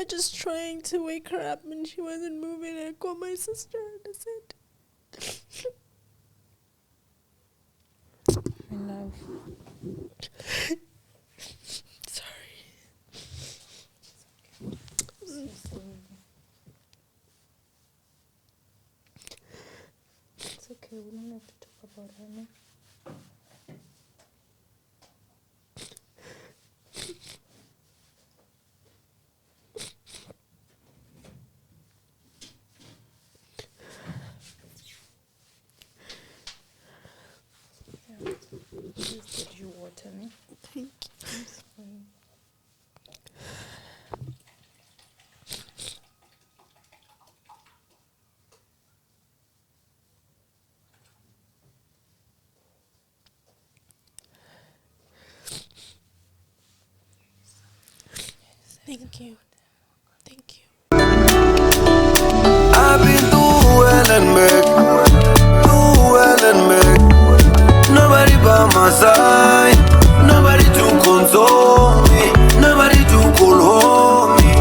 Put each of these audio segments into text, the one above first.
remember just trying to wake her up and she wasn't moving. I called my sister and I said, I love. sorry. It's okay, we don't have to talk about her now. Just get you water, ne? Thank you. Thank you. Thank you. I've been through hell and back, through hell and back. Nobody by my side, nobody to console me, nobody to call home me.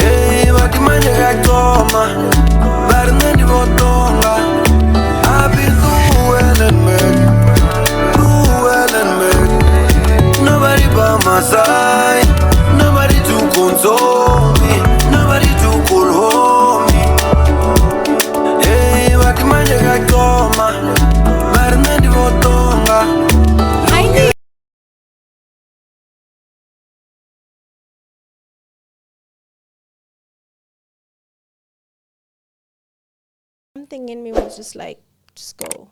Hey, but the man got trauma, but the man I've been through hell and back, through hell and back. Nobody by my side, nobody to console me, nobody to call home me. Hey, but the man got trauma, but the man I need something in me was just like, just go.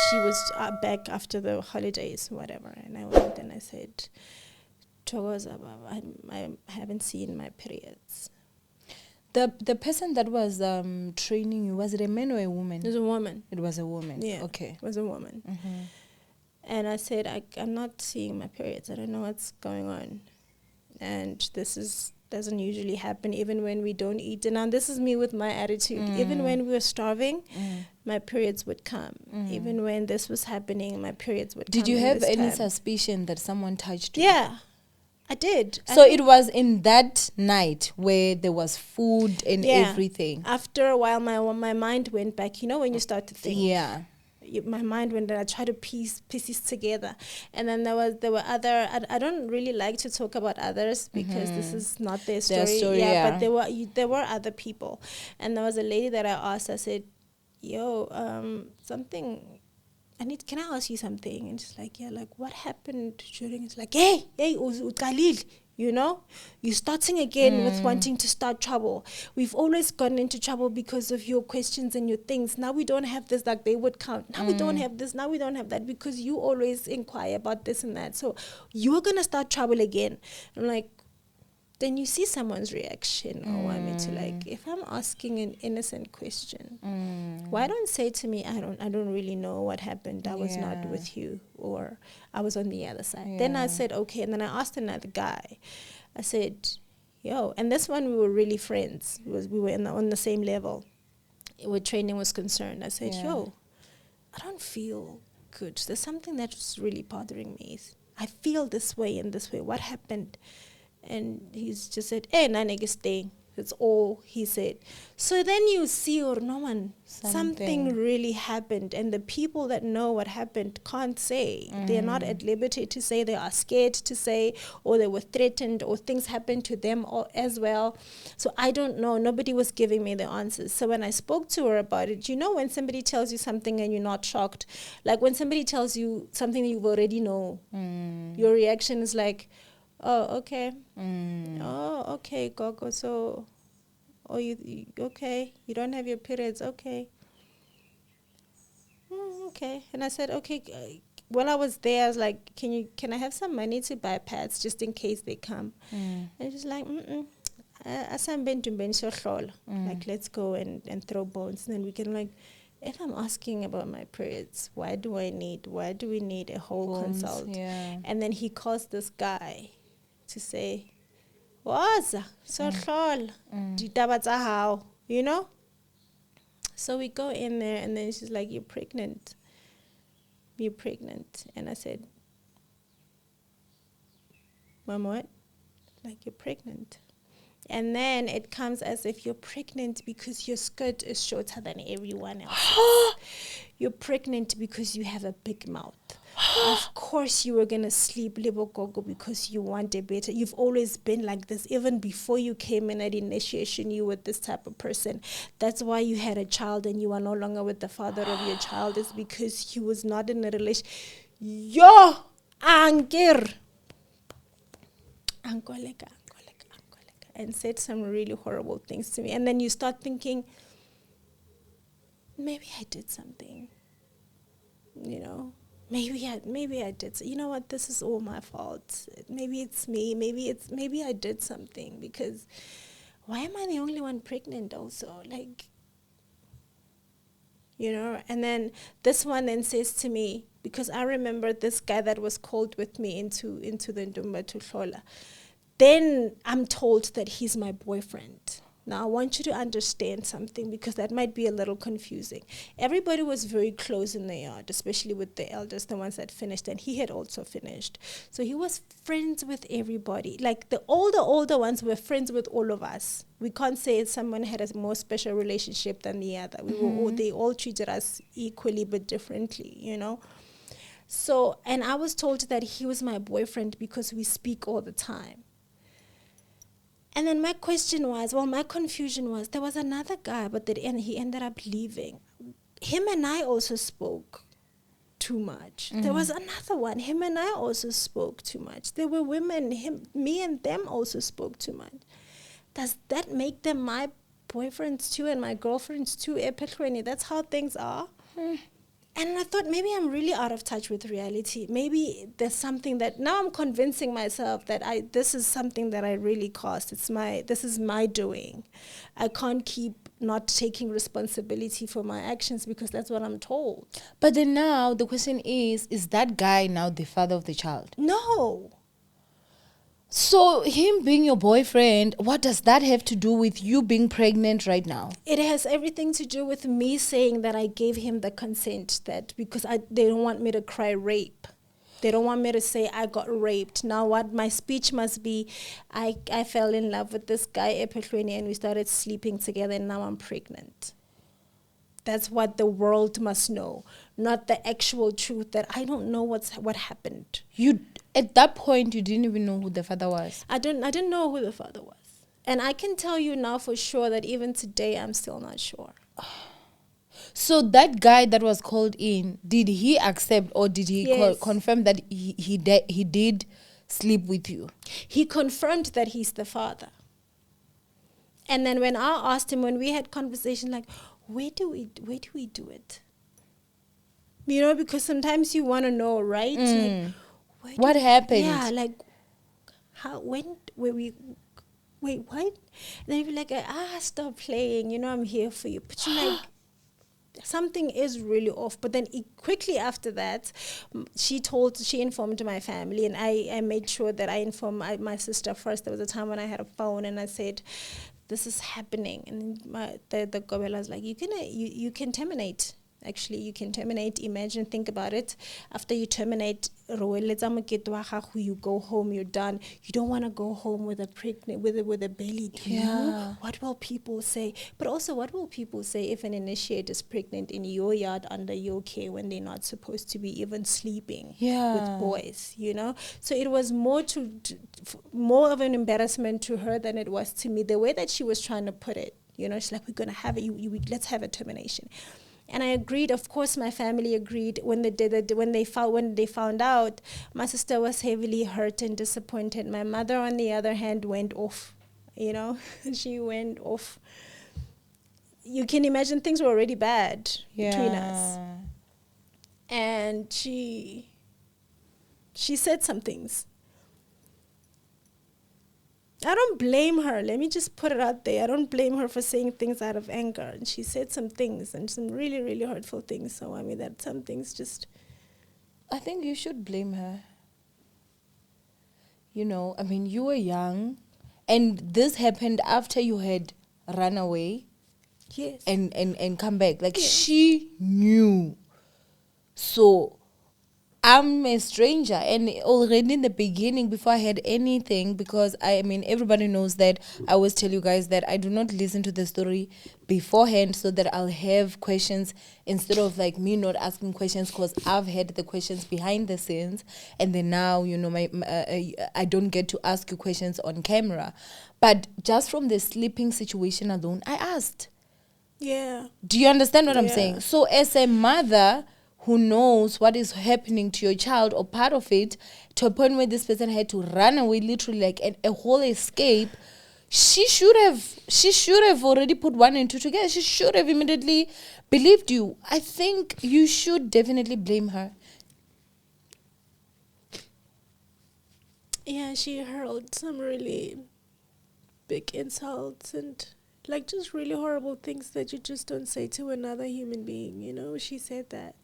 She was back after the holidays, whatever, and I went and I said, Twasa, I haven't seen my periods. The person that was training you, was it a man or a woman? It was a woman. It was a woman. Yeah. Okay. It was a woman. Mm-hmm. And I said, I'm not seeing my periods. I don't know what's going on. And doesn't usually happen even when we don't eat. And now this is me with my attitude. Even when we were starving, my periods would come. Even when this was happening, my periods would come. Did you have any time. suspicion that someone touched you? Yeah, I did. So it was in that night where there was food and everything. After a while, my mind went back. You know when you start to think. Yeah. My mind went and I tried to piece pieces together, and then there were other. I don't really like to talk about others because this is not their story. But there were other people, and there was a lady that I asked. I said, "Yo, something. Can I ask you something?" And she's like, "Yeah, like what happened during?" It's like, "Hey, Khalil." You know, you're starting again with wanting to start trouble. We've always gotten into trouble because of your questions and your things. Now we don't have this, like they would count. Now we don't have this, now we don't have that because you always inquire about this and that. So you're going to start trouble again. I'm like, then you see someone's reaction Owamie to like, if I'm asking an innocent question, why don't say to me, I don't really know what happened. I was not with you, or I was on the other side. Then I said, okay. And then I asked another guy, I said, yo, and this one we were really friends. We were on the same level where training was concerned. I said, yo, I don't feel good. There's something that's really bothering me. I feel this way and this way. What happened? And he's just said, stay. That's all he said. So then you see, or no one, something really happened. And the people that know what happened can't say. They're not at liberty to say. They are scared to say, or they were threatened, or things happened to them as well. So I don't know. Nobody was giving me the answers. So when I spoke to her about it, you know when somebody tells you something and you're not shocked? Like when somebody tells you something you already know, your reaction is like, oh, okay. Oh, okay, Gogo. So, you okay? You don't have your periods, okay? Okay. And I said, okay. While I was there, I was like, can I have some money to buy pads just in case they come? And she's like, like, let's go and throw bones. And then we can like, if I'm asking about my periods, why do we need a whole consult? Yeah. And then he calls this guy to say, Waza, so how, you know? So we go in there and then she's like, you're pregnant. And I said, Mom, what? like, you're pregnant. And then it comes as if you're pregnant because your skirt is shorter than everyone else. You're pregnant because you have a big mouth. Of course you were going to sleep libogogo because you want a better. You've always been like this. Even before you came in at initiation, you were this type of person. That's why you had a child and you are no longer with the father of your child, is because he was not in a relation. Yo, Angir. Angoleka. And said some really horrible things to me. And then you start thinking, maybe I did something. You know, maybe I did. You know what? This is all my fault. Maybe it's me. Maybe I did something, because why am I the only one pregnant also? Like, you know, and then this one then says to me, because I remember this guy that was called with me into the Ndumba to Hlola. Then I'm told that he's my boyfriend. Now, I want you to understand something, because that might be a little confusing. Everybody was very close in the yard, especially with the elders, the ones that finished, and he had also finished. So he was friends with everybody. Like, the older ones were friends with all of us. We can't say someone had a more special relationship than the other. They all treated us equally but differently, you know. So, and I was told that he was my boyfriend because we speak all the time. And then my confusion was, there was another guy, but he ended up leaving. Him and I also spoke too much. There was another one. Him and I also spoke too much. There were women, me and them also spoke too much. Does that make them my boyfriends too and my girlfriends too? That's how things are. And I thought, maybe I'm really out of touch with reality. Maybe there's something that now I'm convincing myself that this is something that I really caused. This is my doing. I can't keep not taking responsibility for my actions, because that's what I'm told. But then now the question is that guy now the father of the child? No. So him being your boyfriend, what does that have to do with you being pregnant right now? It has everything to do with me saying that I gave him the consent, that because they don't want me to cry rape. They don't want me to say I got raped. Now what my speech must be, I fell in love with this guy and we started sleeping together and now I'm pregnant. That's what the world must know, not the actual truth that I don't know what happened. At that point, you didn't even know who the father was. I didn't know who the father was. And I can tell you now for sure that even today, I'm still not sure. So that guy that was called in, did he accept, or did he confirm that he did sleep with you? He confirmed that he's the father. And then when I asked him, when we had conversation, like, where do we do it? You know, because sometimes you want to know, right? Like, what happened? Yeah, like, wait, what? And then you'd be like, stop playing, you know, I'm here for you. But you're like, something is really off. But then quickly after that, she informed my family, and I made sure that I informed my sister first. There was a time when I had a phone, and I said, this is happening. And the Gobela was like, you can terminate. Actually, you can terminate. Imagine, think about it. After you terminate, you go home, you're done. You don't want to go home with a belly. What will people say? But also, what will people say if an initiate is pregnant in your yard under your care when they're not supposed to be even sleeping with boys, you know? So it was more of an embarrassment to her than it was to me. The way that she was trying to put it, you know, she's like, we're going to have it. Let's have a termination. And I agreed. Of course, my family agreed. When they found out, my sister was heavily hurt and disappointed. My mother, on the other hand, went off. You know, she went off. You can imagine things were already bad between us. And she said some things. I don't blame her. Let me just put it out there. I don't blame her for saying things out of anger. And she said some things, and some really, really hurtful things. So, I mean, that some things just... I think you should blame her. You know, I mean, you were young, and this happened after you had run away. Yes. And come back. Like, she knew. So, I'm a stranger, and already in the beginning, before I had anything, because I mean, everybody knows that I always tell you guys that I do not listen to the story beforehand so that I'll have questions instead of like me not asking questions, because I've had the questions behind the scenes, and then now, you know, I don't get to ask you questions on camera. But just from the sleeping situation alone, I asked. Yeah. Do you understand what I'm saying? So as a mother who knows what is happening to your child or part of it, to a point where this person had to run away, literally like a whole escape, she should have already put 1 and 2 together. She should have immediately believed you. I think you should definitely blame her. Yeah, she hurled some really big insults and like just really horrible things that you just don't say to another human being, you know. She said that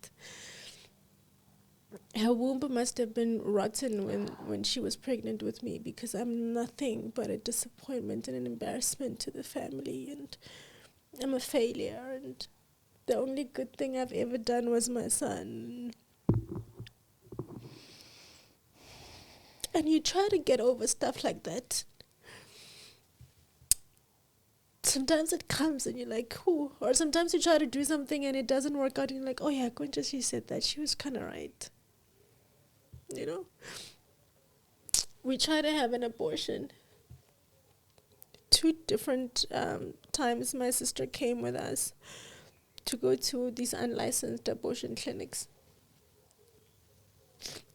her womb must have been rotten when she was pregnant with me, because I'm nothing but a disappointment and an embarrassment to the family, and I'm a failure, and the only good thing I've ever done was my son. And you try to get over stuff like that. Sometimes it comes and you're like, who? Or sometimes you try to do something and it doesn't work out and you're like, oh yeah, Quinta, she said that. She was kind of right. You know? We tried to have an abortion. 2 different times my sister came with us to go to these unlicensed abortion clinics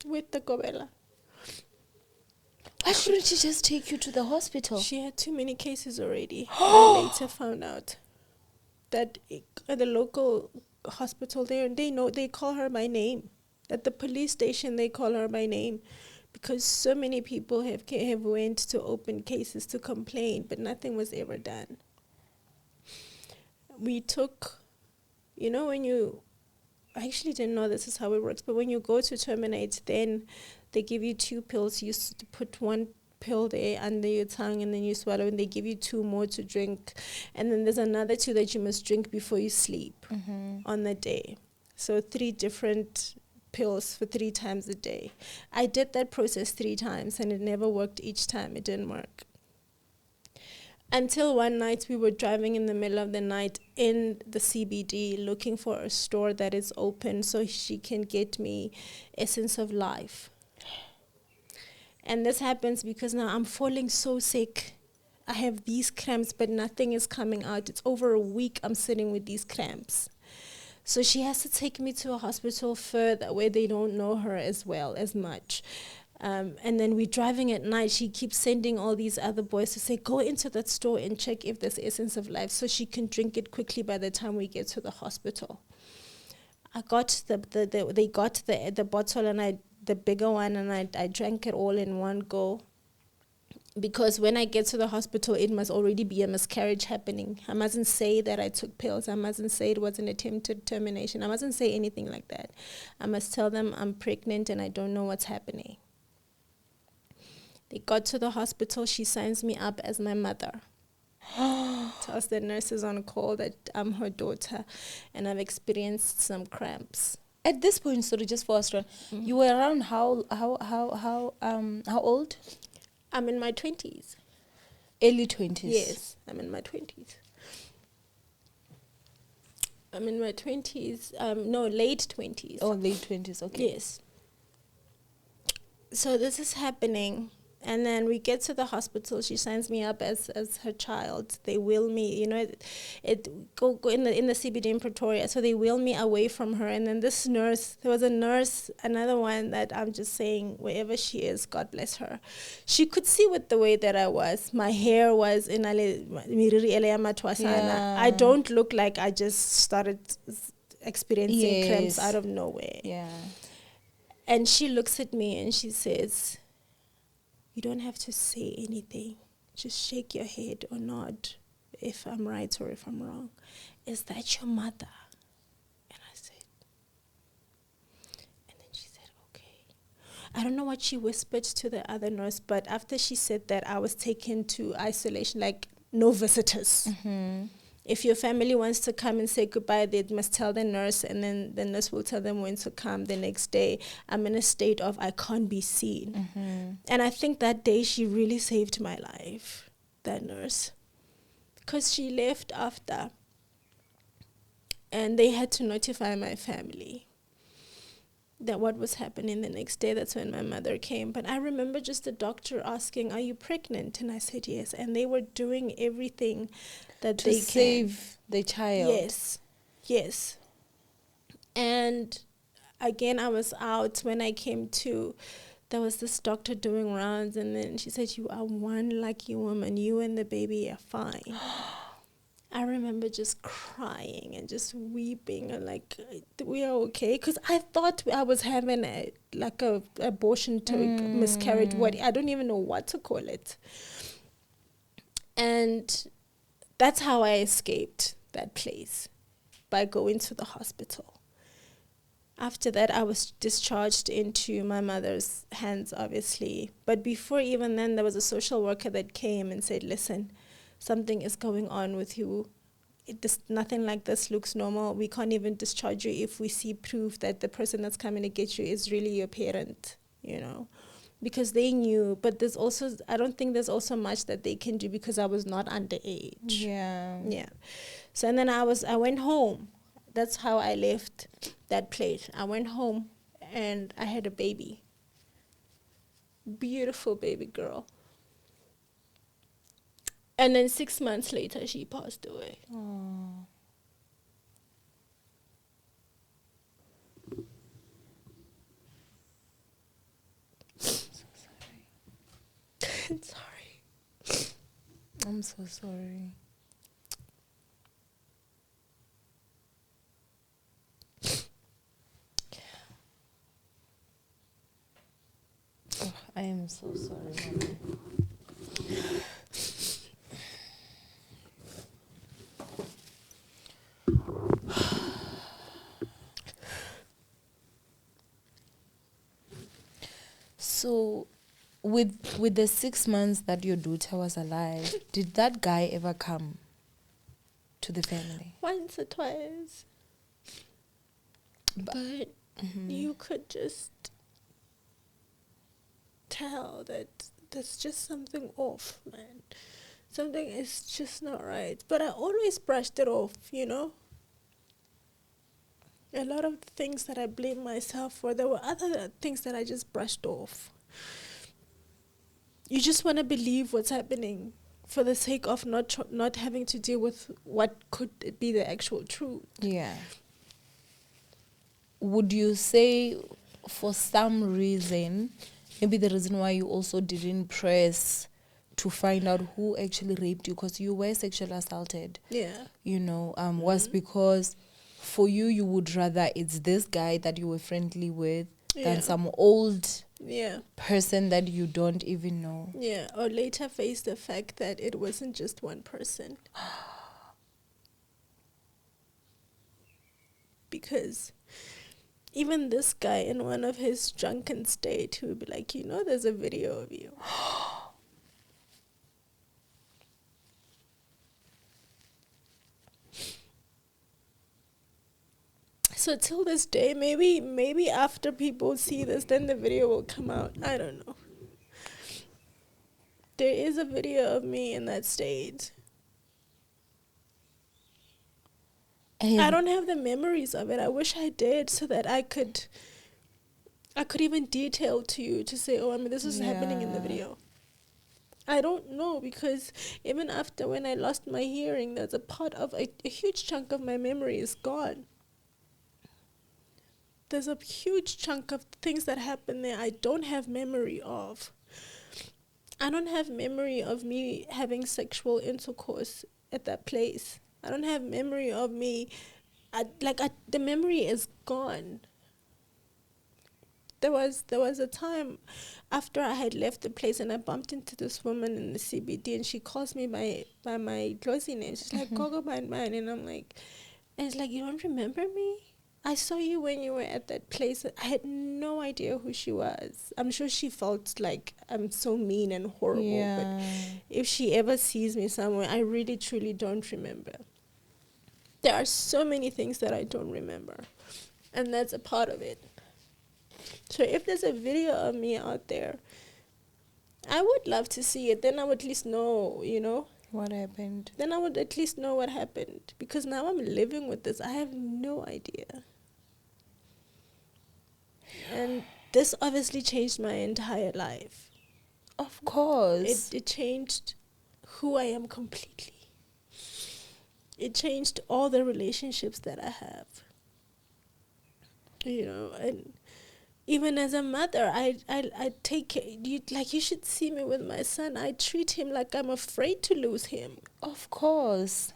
with the Gobela. Why couldn't she just take you to the hospital? She had too many cases already. I later found out that at the local hospital there, they call her by name. At the police station, they call her by name, because so many people have went to open cases to complain, but nothing was ever done. We took, you know, I actually didn't know this is how it works, but when you go to terminate, then they give you 2 pills. You put 1 pill there under your tongue and then you swallow, and they give you 2 more to drink, and then there's another 2 that you must drink before you sleep on the day. So 3 different pills for 3 times a day. I did that process 3 times and it never worked each time. It didn't work. Until one night we were driving in the middle of the night in the CBD looking for a store that is open so she can get me Essence of Life. And this happens because now I'm falling so sick. I have these cramps, but nothing is coming out. It's over a week I'm sitting with these cramps. So she has to take me to a hospital further where they don't know her as much. And then we're driving at night. She keeps sending all these other boys to say, go into that store and check if there's Essence of Life so she can drink it quickly by the time we get to the hospital. I got they got the bottle and the bigger one, and I drank it all in one go. Because when I get to the hospital, it must already be a miscarriage happening. I mustn't say that I took pills. I mustn't say it was an attempted termination. I mustn't say anything like that. I must tell them I'm pregnant and I don't know what's happening. They got to the hospital. She signs me up as my mother. Tells the nurses on call that I'm her daughter and I've experienced some cramps. At this point, sorry, just for us, you were around how old? I'm in my 20s. Early 20s? Yes, I'm in my 20s. I'm in my 20s. No, late 20s. Oh, late 20s, okay. Yes. So this is happening. And then we get to the hospital. She signs me up as her child. They wheel me, go in the CBD in Pretoria. So they wheel me away from her. And then this nurse, there was a nurse, another one that I'm just saying, wherever she is, God bless her. She could see with the way that I was. My hair was in Twasa. Yeah. I don't look like I just started experiencing cramps out of nowhere. Yeah. And she looks at me and she says, you don't have to say anything. Just shake your head or nod if I'm right or if I'm wrong. Is that your mother? And I said, and then she said, okay. I don't know what she whispered to the other nurse, but after she said that, I was taken to isolation, like no visitors. If your family wants to come and say goodbye, they must tell the nurse, and then the nurse will tell them when to come the next day. I'm in a state of I can't be seen. And I think that day she really saved my life, that nurse. Because she left after. And they had to notify my family that what was happening the next day. That's when my mother came. But I remember just the doctor asking, "Are you pregnant?" And I said yes. And they were doing everything that they can to save the child. Yes. And again, I was out when I came to. There was this doctor doing rounds, and then she said, "You are one lucky woman. You and the baby are fine." I remember just crying and just weeping and like, we are okay. Because I thought I was having a abortion to miscarriage. I don't even know what to call it. And that's how I escaped that place, by going to the hospital. After that, I was discharged into my mother's hands, obviously. But before even then, there was a social worker that came and said, "Listen, something is going on with you. Nothing like this looks normal. We can't even discharge you if we see proof that the person that's coming to get you is really your parent," because they knew. But I don't think there's also much that they can do because I was not underage. Yeah. So and then I went home. That's how I left that place. I went home and I had a baby. Beautiful baby girl. And then 6 months later, she passed away. Oh. Sorry. I'm so sorry. Oh, I am so sorry, Mama. So, with the 6 months that your daughter was alive, did that guy ever come to the family? Once or twice. But you could just tell that there's just something off, man. Something is just not right. But I always brushed it off, A lot of the things that I blame myself for, there were other things that I just brushed off. You just want to believe what's happening for the sake of not having to deal with what could be the actual truth. Yeah. Would you say for some reason, maybe the reason why you also didn't press to find out who actually raped you, because you were sexually assaulted, was because for you would rather it's this guy that you were friendly with than some old person that you don't even know. Yeah, or later face the fact that it wasn't just one person. Because even this guy, in one of his drunken state, he would be like, there's a video of you. So till this day, maybe after people see this, then the video will come out. I don't know. There is a video of me in that state. I don't have the memories of it. I wish I did, so that I could even detail to you to say, this is happening in the video. I don't know, because even after when I lost my hearing, there's a part of a huge chunk of my memory is gone. There's a huge chunk of things that happened there I don't have memory of. I don't have memory of me having sexual intercourse at that place. I don't have memory of me. The memory is gone. There was a time after I had left the place and I bumped into this woman in the CBD, and she calls me by my closing name. She's like, "Gogo mine," and I'm like, and it's like, "You don't remember me? I saw you when you were at that place." I had no idea who she was. I'm sure she felt like I'm so mean and horrible. Yeah. But if she ever sees me somewhere, I really, truly don't remember. there are so many things that I don't remember. And that's a part of it. So if there's a video of me out there, I would love to see it. Then I would at least know, what happened. Then I would at least know what happened. Because now I'm living with this. I have no idea. And this obviously changed my entire life. Of course. It changed who I am completely. It changed all the relationships that I have. And even as a mother, I take care. You should see me with my son. I treat him like I'm afraid to lose him. Of course.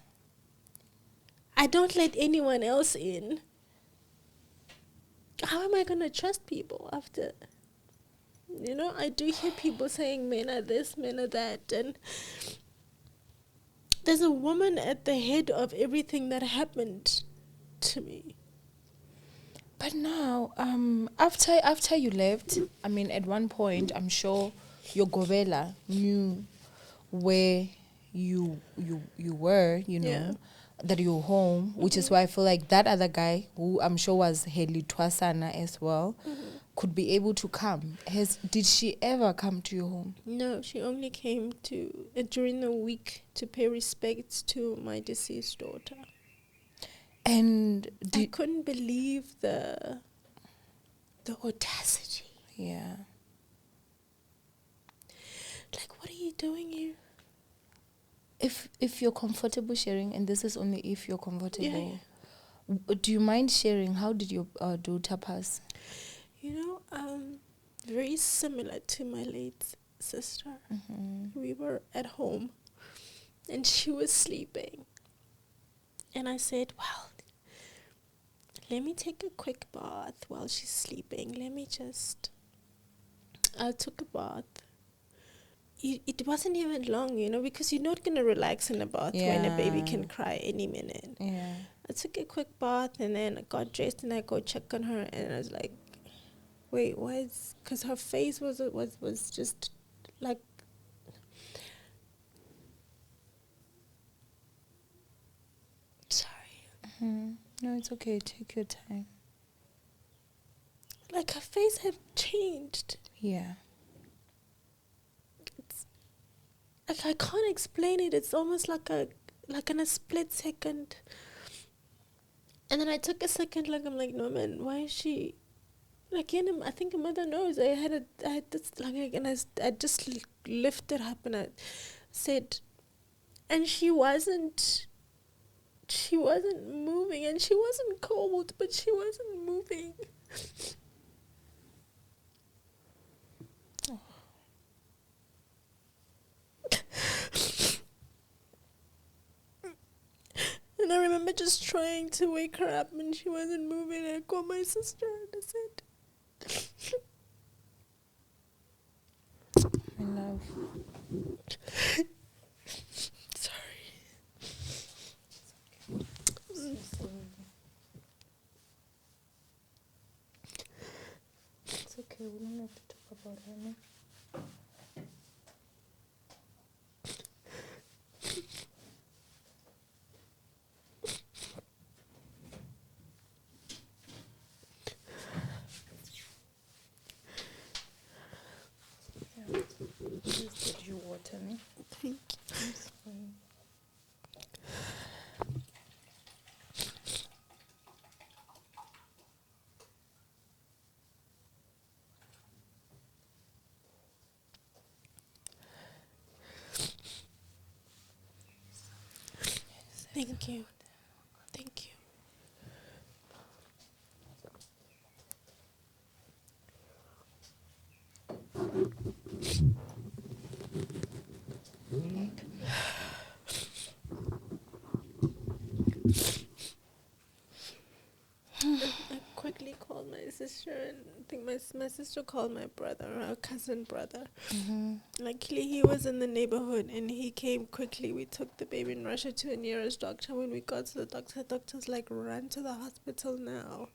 I don't let anyone else in. How am I going to trust people after? I do hear people saying men are this, men are that. And there's a woman at the head of everything that happened to me. But now, after you left, I mean, at one point, I'm sure your Govela knew where you were, that you were home, which is why I feel like that other guy, who I'm sure was Heli Twasana as well, could be able to come. Did she ever come to your home? No, she only came during the week to pay respects to my deceased daughter. And I couldn't believe the audacity. Yeah. Like, what are you doing here? If you're comfortable sharing, and this is only if you're comfortable, do you mind sharing? How did your daughter pass? Very similar to my late sister. Mm-hmm. We were at home, and she was sleeping. And I said, well, let me take a quick bath while she's sleeping. I took a bath. It wasn't even long, because you're not going to relax in a bath when a baby can cry any minute. Yeah. I took a quick bath, and then I got dressed, and I go check on her, and I was like, wait, what's... Because her face was just like... Sorry. Mm-hmm. No, it's okay. Take your time. Like, her face had changed. Yeah. It's like, I can't explain it. It's almost like in a split second. And then I took a second, I'm like, no, man, why is she... Like, I think a mother knows. I had this, and I just lifted up and I said... And she wasn't moving, and she wasn't cold, but she wasn't moving. And I remember just trying to wake her up, and she wasn't moving. I called my sister and I said, My love. sorry. It's okay, we don't have to talk about her, no? Please get you water, no? Thank you. Thank you. Thank you. I quickly called my sister, and I think my sister called my brother, our cousin brother. Mm-hmm. Luckily, he was in the neighborhood, and he came quickly. We took the baby and rushed her to the nearest doctor. When we got to the doctor's like, run to the hospital now.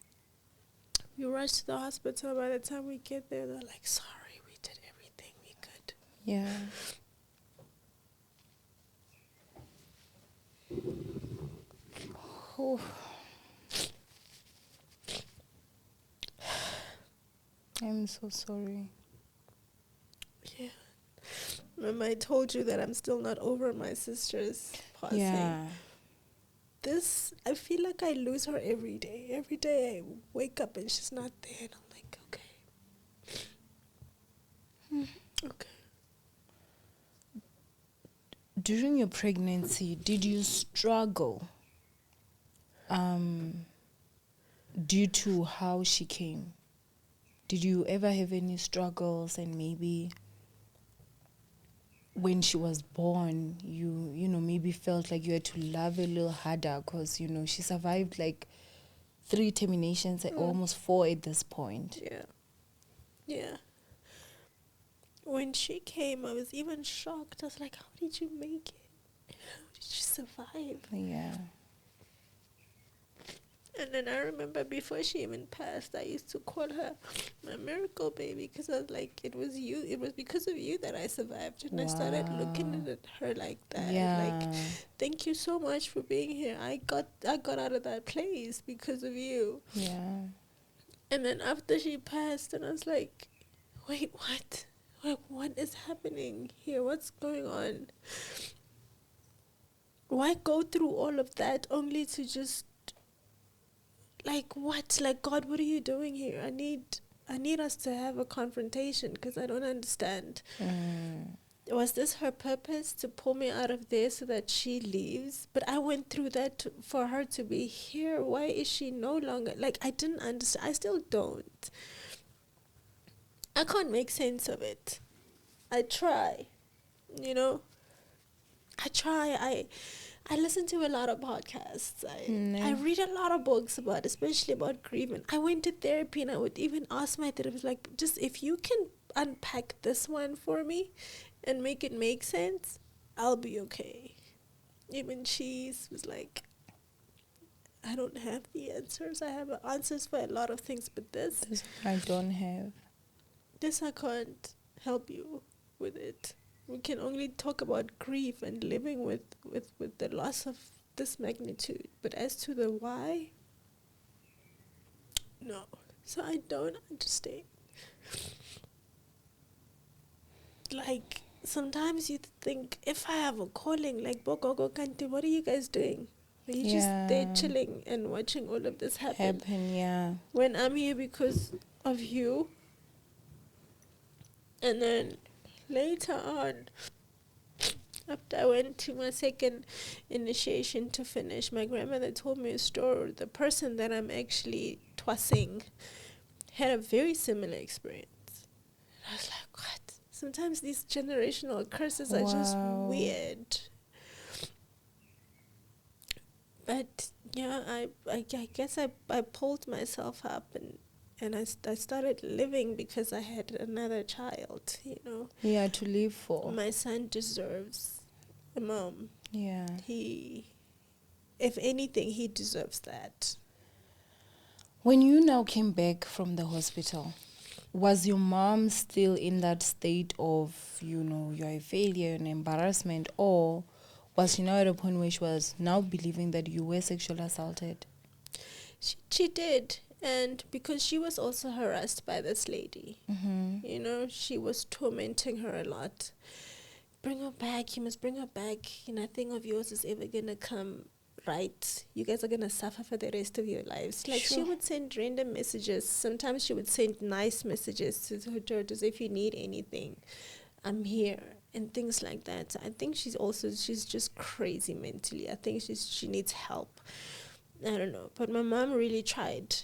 We rushed to the hospital. By the time we get there, they're like, sorry, we did everything we could. Yeah. Oh. I'm so sorry. Yeah. Remember, I told you that I'm still not over my sister's passing. Yeah. I feel like I lose her every day. Every day I wake up and she's not there, and I'm like, okay. Okay. During your pregnancy, did you struggle due to how she came? Did you ever have any struggles, and maybe when she was born, you know, maybe felt like you had to love a little harder because, you know, she survived like 3 terminations, almost 4 at this point. Yeah. Yeah. When she came, I was even shocked. I was like, how did you make it? How did you survive? Yeah. And then I remember before she even passed, I used to call her my miracle baby because I was like, it was you. It was because of you that I survived. And I started looking at her like that. Yeah. Like, thank you so much for being here. I got out of that place because of you. Yeah. And then after she passed, and I was like, wait, what? What is happening here? What's going on? Why go through all of that only to just, like, what? Like, God, what are you doing here? I need us to have a confrontation because I don't understand. Was this her purpose, to pull me out of there so that she leaves? But I went through that for her to be here. Why is she no longer? Like, I didn't understand. I still don't. I can't make sense of it. I try, you know. I try. I listen to a lot of podcasts. I read a lot of books especially about grief. And I went to therapy, and I would even ask my therapist, like, just if you can unpack this one for me and make it make sense, I'll be okay. Even she was like, I don't have the answers. I have answers for a lot of things, but this I don't have. This I can't help you with it. We can only talk about grief and living with the loss of this magnitude. But as to the why, no. So I don't understand. Like, sometimes you think, if I have a calling, like, Bogogo Kante, what are you guys doing? Are you just there chilling and watching all of this happen? Yeah. When I'm here because of you. And then later on, after I went to my second initiation to finish, my grandmother told me a story. The person that I'm actually twasing had a very similar experience. And I was like, what? Sometimes these generational curses are just weird. But yeah, I guess I pulled myself up and I started living because I had another child, you know. Yeah, to live for. My son deserves a mom. Yeah. If anything, he deserves that. When you now came back from the hospital, was your mom still in that state of, you know, you're a failure and embarrassment, or was she now at a point where she was now believing that you were sexually assaulted? She did. And because she was also harassed by this lady, you know, she was tormenting her a lot. Bring her back. You must bring her back. Nothing of yours is ever going to come right. You guys are going to suffer for the rest of your lives. Like, she would send random messages. Sometimes she would send nice messages to her daughters. If you need anything, I'm here. And things like that. So I think she's just crazy mentally. I think she needs help. I don't know. But my mom really tried.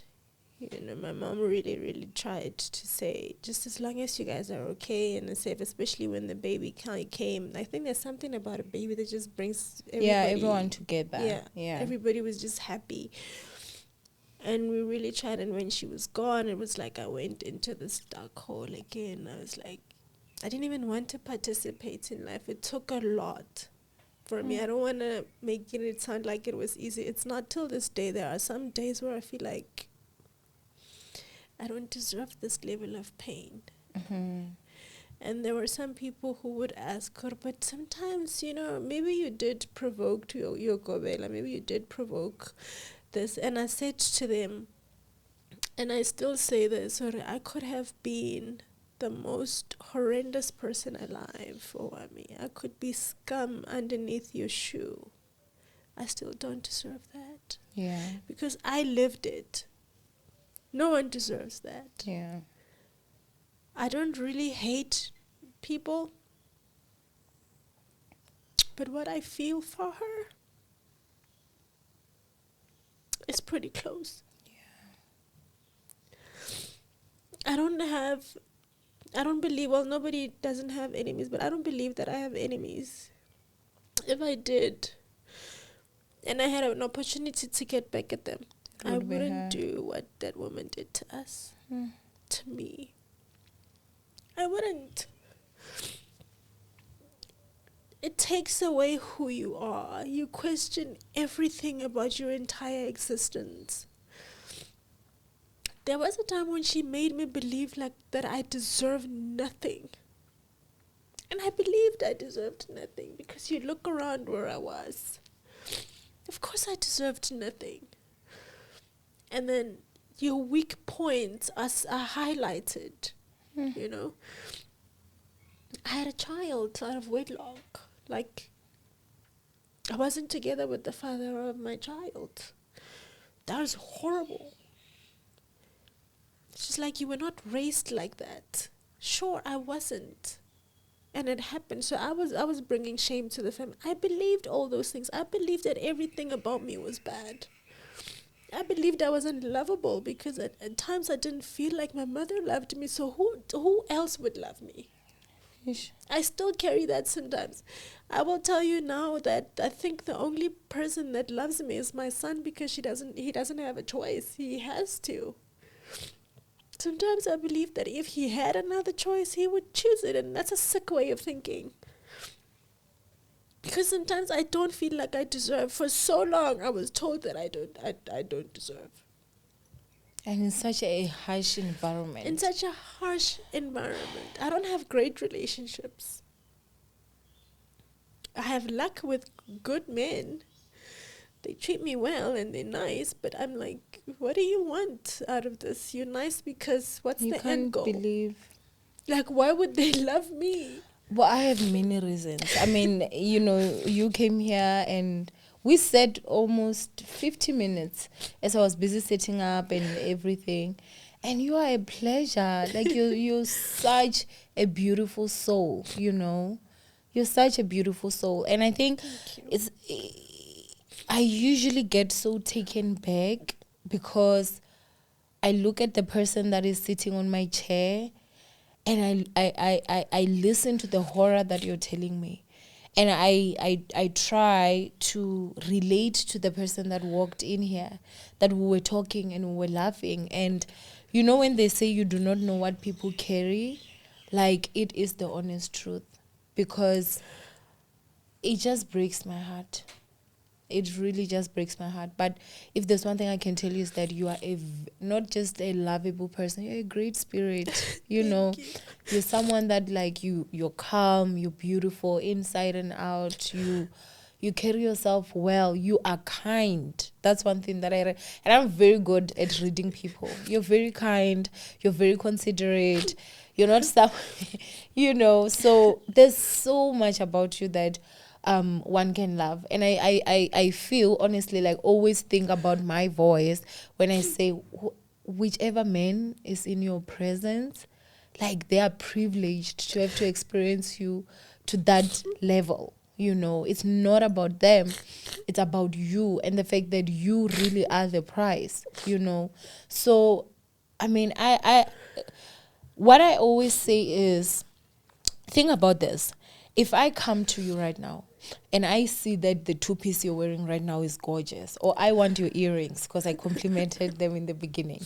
You know, my mom really, really tried to say, just as long as you guys are okay and safe, especially when the baby came. I think there's something about a baby that just brings everyone together. Yeah, everybody was just happy. And we really tried. And when she was gone, it was like I went into this dark hole again. I was like, I didn't even want to participate in life. It took a lot for me. I don't want to make it sound like it was easy. It's not till this day. There are some days where I feel like I don't deserve this level of pain. And there were some people who would ask her, but sometimes, maybe you did provoke your gobela, maybe you did provoke this. And I said to them, and I still say this, or I could have been the most horrendous person alive, Owamie. I could be scum underneath your shoe. I still don't deserve that. Yeah. Because I lived it. No one deserves that. Yeah. I don't really hate people, but what I feel for her is pretty close. I don't believe, nobody doesn't have enemies, but I don't believe that I have enemies. If I did, and I had an opportunity to get back at them, I wouldn't do what that woman did to us, to me. I wouldn't. It takes away who you are. You question everything about your entire existence. There was a time when she made me believe that I deserved nothing. And I believed I deserved nothing because you look around where I was. Of course I deserved nothing. And then your weak points are highlighted, I had a child out of wedlock. I wasn't together with the father of my child. That was horrible. She's like, you were not raised like that. Sure, I wasn't. And it happened. So I was bringing shame to the family. I believed all those things. I believed that everything about me was bad. I believed I was unlovable because at times I didn't feel like my mother loved me. So who else would love me? Ish. I still carry that sometimes. I will tell you now that I think the only person that loves me is my son because he doesn't have a choice. He has to. Sometimes I believe that if he had another choice, he would choose it, and that's a sick way of thinking. Because sometimes I don't feel like I deserve. For so long, I was told that I don't deserve. And in such a harsh environment. In such a harsh environment. I don't have great relationships. I have luck with good men. They treat me well and they're nice, but I'm like, what do you want out of this? You're nice because what's the end goal? You can't believe. Why would they love me? Well, I have many reasons. I mean, you came here and we sat almost 50 minutes as I was busy setting up and everything. And you are a pleasure. You're such a beautiful soul, You're such a beautiful soul. And I think I usually get so taken back because I look at the person that is sitting on my chair and I listen to the horror that you're telling me. And I try to relate to the person that walked in here, that we were talking and we were laughing. And when they say you do not know what people carry, it is the honest truth. Because it just breaks my heart. It really just breaks my heart. But if there's one thing I can tell you is that you are not just a lovable person, you're a great spirit. You're someone that you're calm, you're beautiful inside and out. You carry yourself well. You are kind. That's one thing that I read. And I'm very good at reading people. You're very kind. You're very considerate. You're not so there's so much about you that one can love. And I feel, honestly, always think about my voice when I say whichever man is in your presence, they are privileged to have to experience you to that level. It's not about them. It's about you and the fact that you really are the prize, So, I mean, what I always say is, think about this. If I come to you right now and I see that the two-piece you're wearing right now is gorgeous, or I want your earrings because I complimented them in the beginning,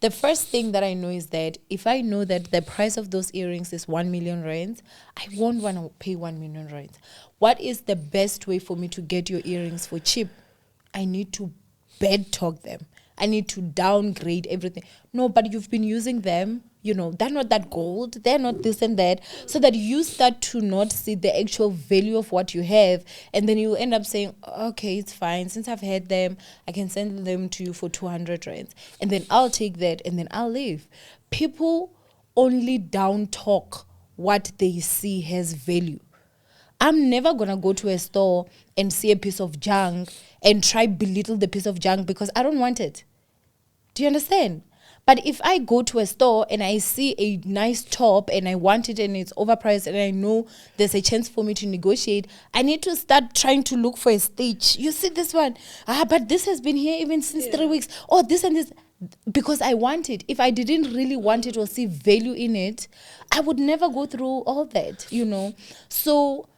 the first thing that I know is that if I know that the price of those earrings is 1 million rands, I won't want to pay 1 million rands. What is the best way for me to get your earrings for cheap? I need to bad talk them. I need to downgrade everything. No, but you've been using them. they're not that gold, they're not this and that, so that you start to not see the actual value of what you have, and then you end up saying, okay, it's fine, since I've had them, I can send them to you for 200 rands, and then I'll take that and then I'll leave. People only down talk what they see has value. I'm never gonna go to a store and see a piece of junk and try belittle the piece of junk because I don't want it. Do you understand? But if I go to a store and I see a nice top and I want it and it's overpriced and I know there's a chance for me to negotiate, I need to start trying to look for a stitch. You see this one? But this has been here even since 3 weeks. Oh, this and this. Because I want it. If I didn't really want it or see value in it, I would never go through all that, So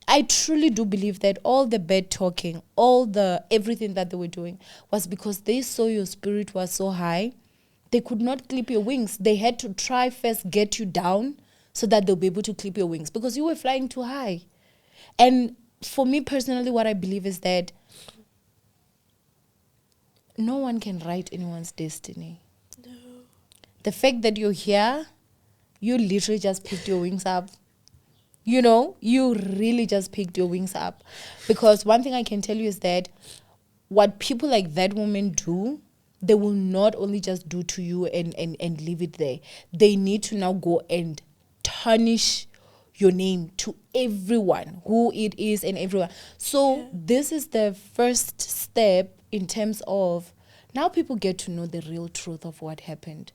I truly do believe that all the bad talking, everything that they were doing was because they saw your spirit was so high, they could not clip your wings. They had to try first get you down so that they'll be able to clip your wings because you were flying too high. And for me personally, what I believe is that no one can write anyone's destiny. No. The fact that you're here, you literally just picked your wings up. You really just picked your wings up. Because one thing I can tell you is that what people like that woman do, they will not only just do to you and leave it there. They need to now go and tarnish your name to everyone, who it is and everyone. So this is the first step in terms of now people get to know the real truth of what happened.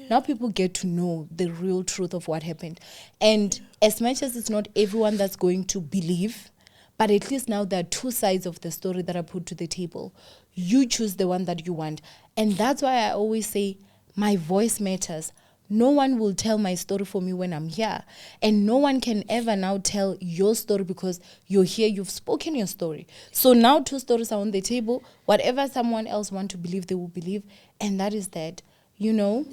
Now people get to know the real truth of what happened. And as much as it's not everyone that's going to believe, but at least now there are two sides of the story that are put to the table. You choose the one that you want. And that's why I always say my voice matters. No one will tell my story for me when I'm here. And no one can ever now tell your story because you're here, you've spoken your story. So now two stories are on the table. Whatever someone else wants to believe, they will believe. And that is that, Yeah.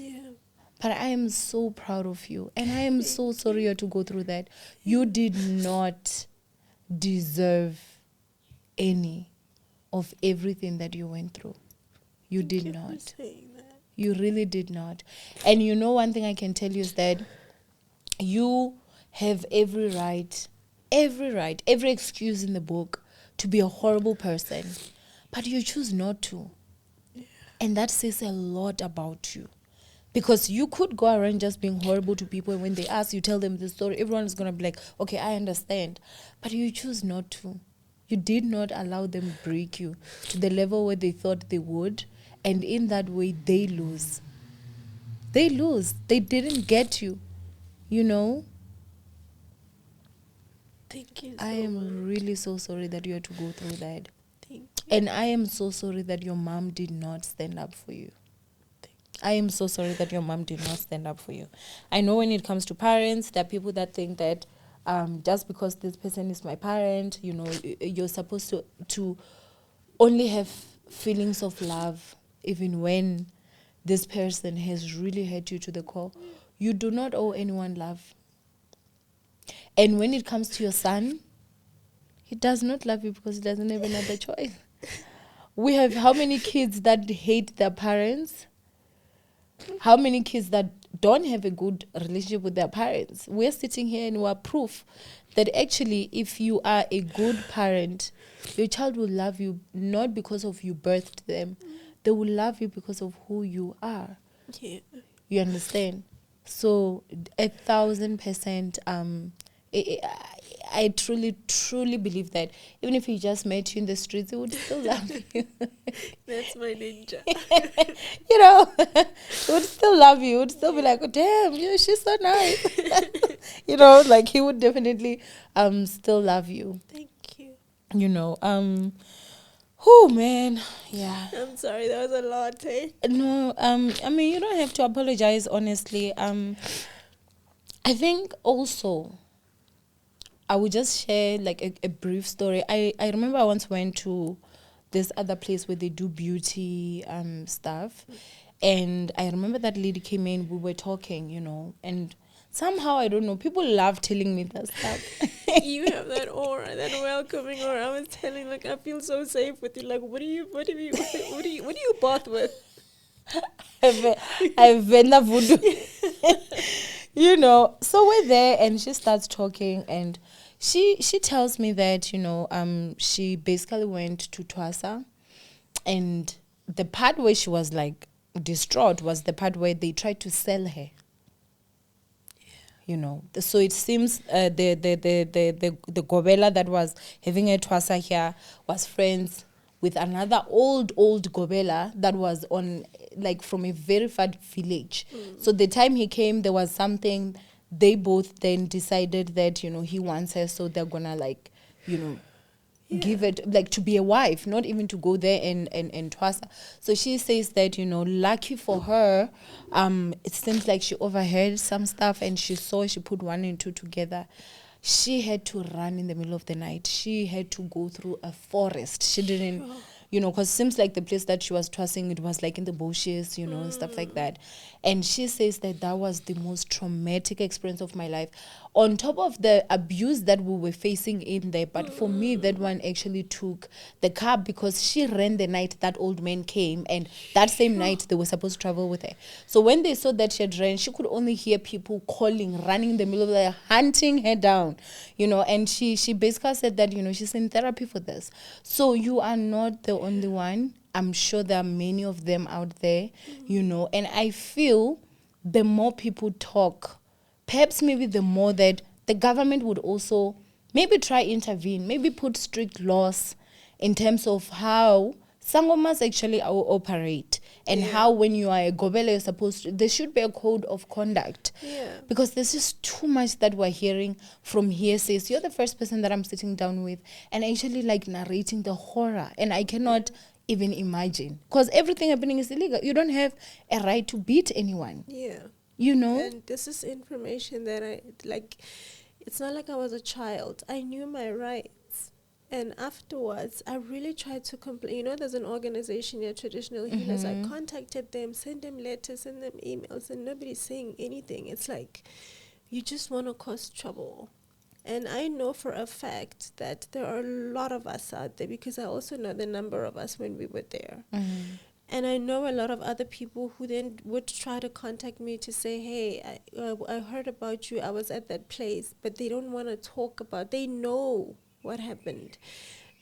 But I am so proud of you. And I am so sorry you had to go through that. You did not deserve any of everything that you went through. You did not. You really did not. And one thing I can tell you is that you have every right, every excuse in the book to be a horrible person. But you choose not to. And that says a lot about you. Because you could go around just being horrible to people, and when they ask, you tell them the story, everyone is going to be like, okay, I understand. But you choose not to. You did not allow them break you to the level where they thought they would. And in that way, they lose. They lose. They didn't get you, Thank you so I am really so sorry that you had to go through that. Thank you. And I am so sorry that your mom did not stand up for you. I am so sorry that your mom did not stand up for you. I know when it comes to parents, there are people that think that just because this person is my parent, you're supposed to only have feelings of love, even when this person has really hurt you to the core. You do not owe anyone love. And when it comes to your son, he does not love you because he doesn't have another choice. We have how many kids that hate their parents? How many kids that don't have a good relationship with their parents? We're sitting here and we're proof that actually if you are a good parent, your child will love you not because of you birthed them. They will love you because of who you are. Yeah. You understand? So 1,000%, I truly, truly believe that even if he just met you in the streets, he would still love you. That's my ninja. He would still love you. He would still be like, oh, damn, she's so nice. He would definitely still love you. Thank you. Oh, man. Yeah. I'm sorry, that was a lot, eh? No, you don't have to apologize, honestly. I think also, I would just share a brief story. I remember I once went to this other place where they do beauty stuff. And I remember that lady came in, we were talking, and somehow, I don't know, people love telling me that stuff. You have that aura, that welcoming aura. I was telling, I feel so safe with you. What do you bath with? I've been a voodoo. You know, so we're there and she starts talking and she tells me that, you know, she basically went to Twasa, and the part where she was like distraught was the part where they tried to sell her. You know, so it seems the Gobela that was having a Twasa here was friends with another old Gobela that was on, like, from a very far village. So the time he came, there was something. They both then decided that, you know, he wants her, so they're gonna, like, you know, give it, like, to be a wife, not even to go there and Twasa. So she says that, you know, lucky for her, it seems like she overheard some stuff and she put 1 and 2 together. She had to run in the middle of the night. She had to go through a forest. She didn't, you know, because it seems like the place that she was trusting, it was like in the bushes, you know, and stuff like that. And she says that was the most traumatic experience of my life, on top of the abuse that we were facing in there. But for me, that one actually took the cup, because she ran the night that old man came, and that same night they were supposed to travel with her. So when they saw that she had ran, she could only hear people calling, running in the middle of the, hunting her down, you know. And she basically said that, you know, she's in therapy for this. So you are not the only one. I'm sure there are many of them out there, you know. And I feel the more people talk, perhaps maybe the more that the government would also maybe try intervene, maybe put strict laws in terms of how sangomas actually operate, and how when you are a gobela you're supposed to, there should be a code of conduct. Because there's just too much that we're hearing from hearsays. You're the first person that I'm sitting down with and actually, like, narrating the horror, and I cannot even imagine, because everything happening is illegal. You don't have a right to beat anyone. You know? And this is information that I, like, it's not like I was a child. I knew my rights. And afterwards, I really tried to complain. You know, there's an organization here, Traditional Healers. I contacted them, sent them letters, sent them emails, and nobody's saying anything. It's like, you just want to cause trouble. And I know for a fact that there are a lot of us out there, because I also know the number of us when we were there. And I know a lot of other people who then would try to contact me to say, hey, I heard about you, I was at that place, but they don't want to talk about, they know what happened.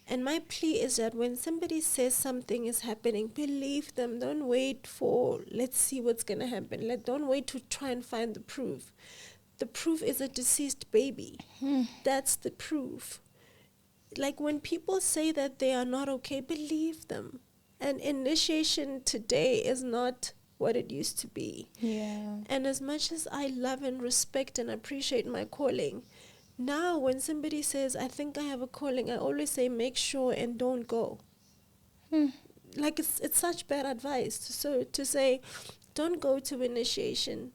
And my plea is that when somebody says something is happening, believe them. Don't wait for, let's see what's going to happen. Don't wait to try and find the proof. The proof is a deceased baby. That's the proof. Like, when people say that they are not okay, believe them. And initiation today is not what it used to be. And as much as I love and respect and appreciate my calling, now when somebody says, I think I have a calling, I always say, make sure and don't go. Like, it's such bad advice. So to say, don't go to initiation.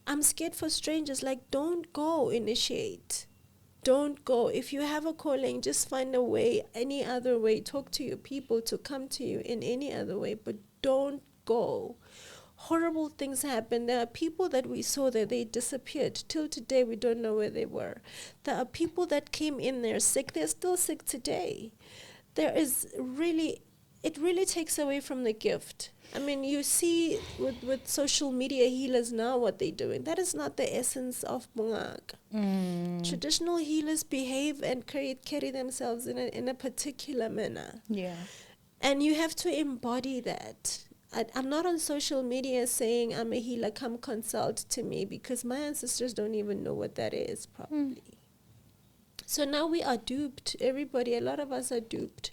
I'm scared for strangers. Like, don't go initiate. Don't go. If you have a calling, just find a way, any other way. Talk to your people to come to you in any other way, but don't go. Horrible things happen. There are people that we saw there, they disappeared. Till today, we don't know where they were. There are people that came in there sick. They're still sick today. It really takes away from the gift. I mean, you see with social media healers now what they're doing. That is not the essence of Bungaka. Traditional healers behave and carry themselves in a particular manner. And you have to embody that. I'm not on social media saying I'm a healer, come consult to me, because my ancestors don't even know what that is, probably. So now we are duped. Everybody, a lot of us are duped.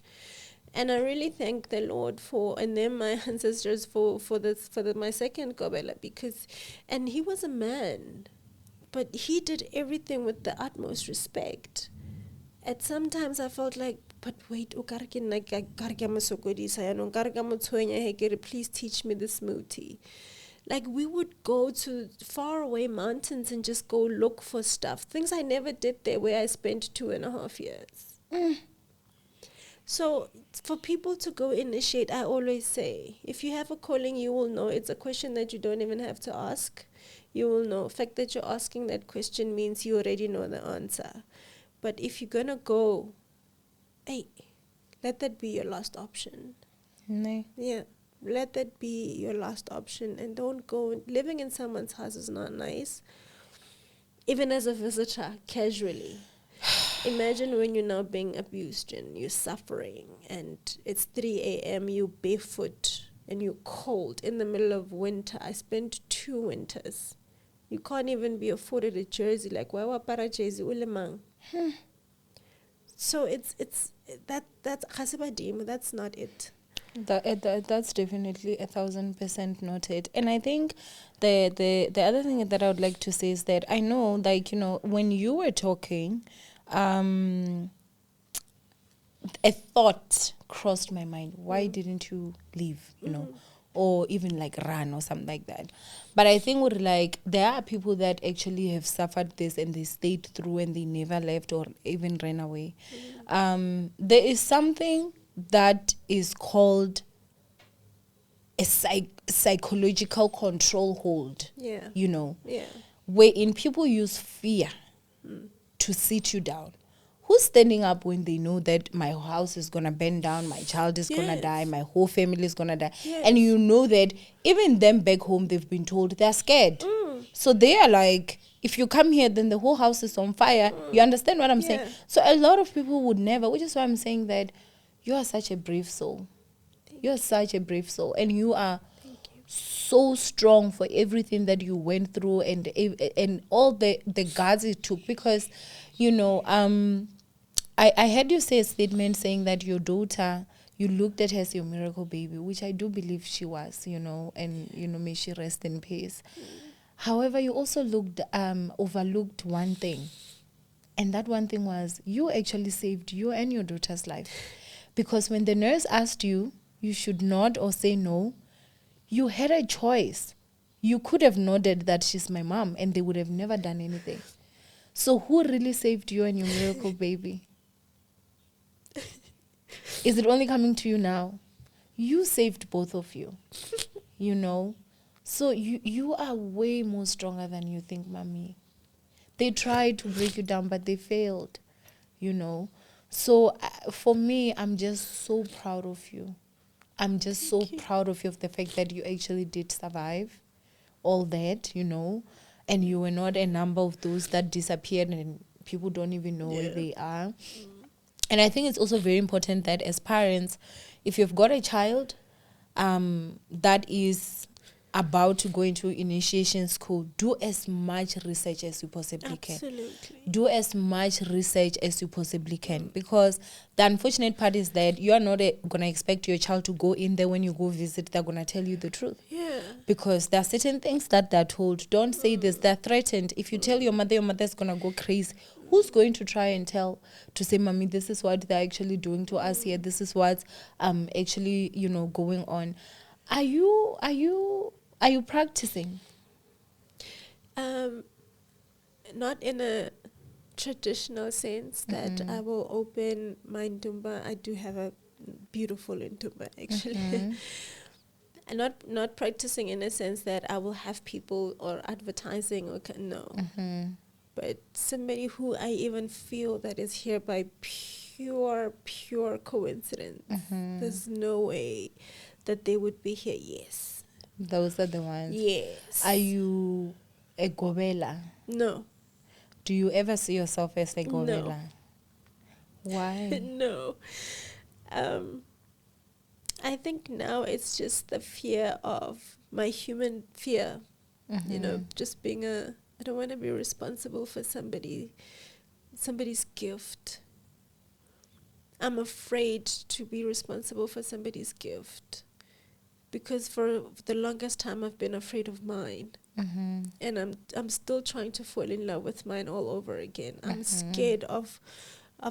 And I really thank the Lord and then my ancestors for my second Gobela, because, and he was a man, but he did everything with the utmost respect. At sometimes I felt like, but wait, please teach me this muti. Like, we would go to faraway mountains and just go look for stuff. Things I never did there, where I spent 2.5 years. So for people to go initiate, I always say, if you have a calling, you will know. It's a question that you don't even have to ask. You will know. The fact that you're asking that question means you already know the answer. But if you're going to go, hey, let that be your last option. No. Yeah. Let that be your last option, and don't go. Living in someone's house is not nice, even as a visitor, casually. Imagine when you're now being abused and you're suffering, and it's 3 a.m., you're barefoot and you're cold in the middle of winter. I spent 2 winters. You can't even be afforded a jersey. Like, why wapara jersey ulemang? So that's not it. That's definitely 1,000% noted. And I think the other thing that I would like to say is that I know, like, you know, when you were talking, a thought crossed my mind. Why didn't you leave, you know, or even like run or something like that? But I think with, like, there are people that actually have suffered this and they stayed through and they never left or even ran away. There is something that is called a psychological control hold. Yeah. You know. Yeah. Wherein people use fear to sit you down. Who's standing up when they know that my house is going to burn down, my child is going to die, my whole family is going to die? Yes. And you know that even them back home, they've been told they're scared. So they are like, if you come here, then the whole house is on fire. You understand what I'm saying? So a lot of people would never, which is why I'm saying that you are such a brave soul. You're such a brave soul. And you are so strong for everything that you went through and all the guards it took. Because, you know, I heard you say a statement saying that your daughter, you looked at her as your miracle baby, which I do believe she was, you know, and, you know, may she rest in peace. However, you also overlooked one thing. And that one thing was you actually saved you and your daughter's life. Because when the nurse asked you, you should nod or say no, you had a choice. You could have nodded that she's my mom and they would have never done anything. So who really saved you and your miracle baby? Is it only coming to you now? You saved both of you, you know? So you are way more stronger than you think, mommy. They tried to break you down, but they failed, you know? So for me, I'm just so proud of you. I'm just so proud of you, of the fact that you actually did survive all that, you know, and you were not a number of those that disappeared and people don't even know where they are. And I think it's also very important that as parents, if you've got a child that is about to go into initiation school, do as much research as you possibly can. Do as much research as you possibly can, because the unfortunate part is that you are not going to expect your child to go in there. When you go visit, they're going to tell you the truth. Because there are certain things that they're told. Don't say this. They're threatened. If you tell your mother's going to go crazy. Who's going to try and tell, to say, mommy, this is what they're actually doing to us here. This is what's actually, you know, going on. Are you practicing? Not in a traditional sense that I will open my ndumba. I do have a beautiful ndumba, actually. And not practicing in a sense that I will have people or advertising or no. But somebody who I even feel that is here by pure coincidence. There's no way that they would be here. Yes. Those are the ones. Yes. Are you a gobela? No. Do you ever see yourself as a gobela? No. Why? No. I think now it's just the fear of my human fear. You know, just being I don't want to be responsible for somebody's gift. I'm afraid to be responsible for somebody's gift. Because for the longest time I've been afraid of mine. And I'm still trying to fall in love with mine all over again. I'm scared of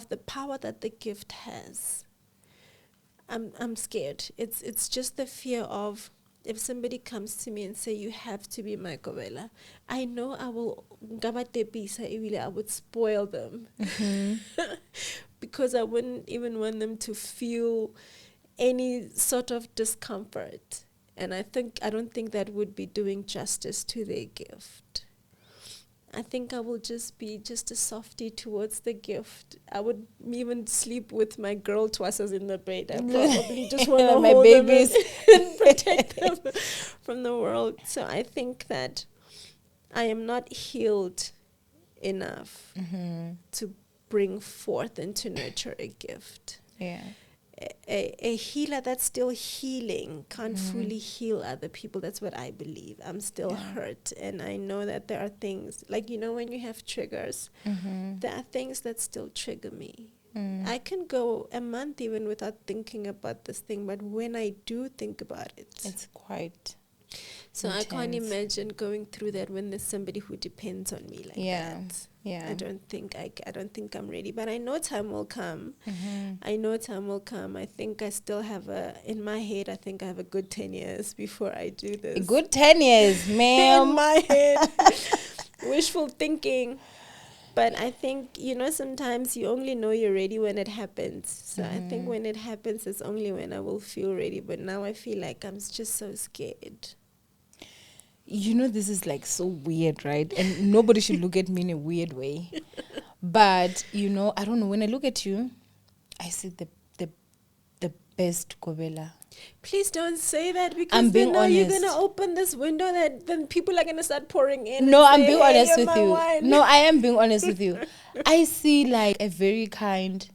the power that the gift has. I'm scared. It's just the fear of, if somebody comes to me and say, you have to be my gobela, I know I would spoil them. Because I wouldn't even want them to feel any sort of discomfort. And I don't think that would be doing justice to their gift. I think I will just be just a softie towards the gift. I would even sleep with my girl Twasas in the bed. I probably just want to my hold babies them and protect them from the world. So I think that I am not healed enough to bring forth and to nurture a gift. Yeah. A healer that's still healing can't fully heal other people. That's what I believe. I'm still hurt, and I know that there are things, like, you know, when you have triggers, there are things that still trigger me. I can go a month even without thinking about this thing, but when I do think about it, it's quite so intense. I can't imagine going through that when there's somebody who depends on me like that. Yeah. I don't think I'm ready, but I know time will come. I know time will come. I think I still have in my head, I think I have a good 10 years before I do this. A good 10 years, ma'am. In my head. Wishful thinking. But I think, you know, sometimes you only know you're ready when it happens. So I think when it happens, it's only when I will feel ready. But now I feel like I'm just so scared. You know, this is like so weird, right? And nobody should look at me in a weird way. But, you know, I don't know. When I look at you, I see the best Kobela. Please don't say that, because I'm being honest. You're going to open this window that then people are going to start pouring in. No, I'm say, being honest with you. Wine. No, I am being honest with you. I see like a very kind,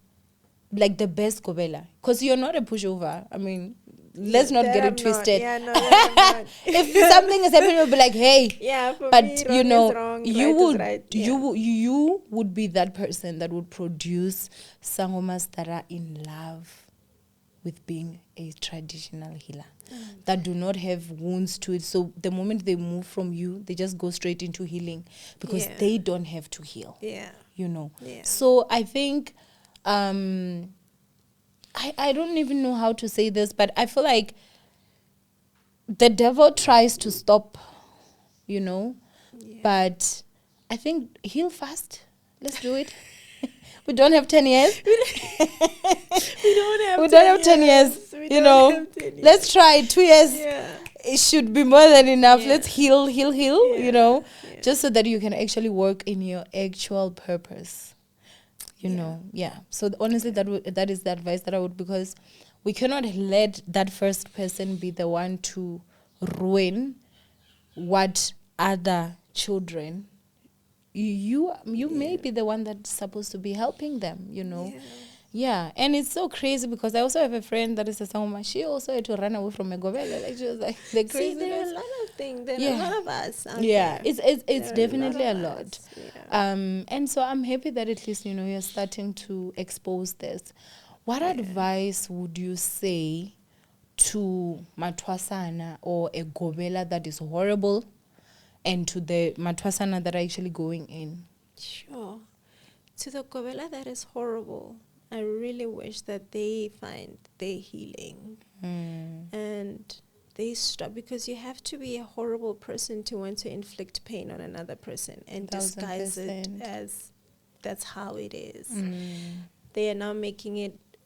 like the best Kobela. Because you're not a pushover. I mean, let's not get it twisted. Yeah, no, that I'm not. If something is happening, you'll be like, hey. Yeah, for but me, you know, wrong, you would be that person that would produce sangomas that are in love with being a traditional healer, that do not have wounds to it. So the moment they move from you, they just go straight into healing, because they don't have to heal. Yeah. You know. Yeah. So I think I don't even know how to say this, but I feel like the devil tries to stop, you know, but I think heal fast. Let's do it. We don't have 10 years. We don't have 10 years. You know, let's try 2 years. Yeah. It should be more than enough. Yeah. Let's heal, you know, Yeah. just so that you can actually work in your actual purpose. You know, So honestly, that is the advice that I would, because we cannot let that first person be the one to ruin what other children. You may be the one that's supposed to be helping them, you know. Yeah, and it's so crazy, because I also have a friend that is a Sangoma. She also had to run away from a Gobela. Like, she was like, the craziness. See, there are a lot of things. There are a lot of us out Yeah, there. it's definitely a lot. Yeah. And so I'm happy that at least, you know, you're starting to expose this. What advice would you say to Matwasana or a Gobela that is horrible, and to the Matwasana that are actually going in? Sure. To the Gobela that is horrible, I really wish that they find their healing. And they stop, because you have to be a horrible person to want to inflict pain on another person and disguise it as that's how it is. They are now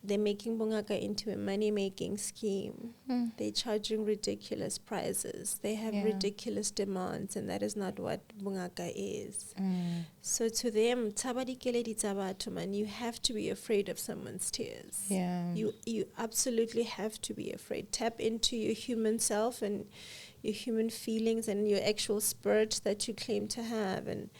they're making Bungaka into a money-making scheme. They're charging ridiculous prices. They have ridiculous demands, and that is not what Bungaka is. So to them, man, you have to be afraid of someone's tears. Yeah. You absolutely have to be afraid. Tap into your human self and your human feelings and your actual spirit that you claim to have, and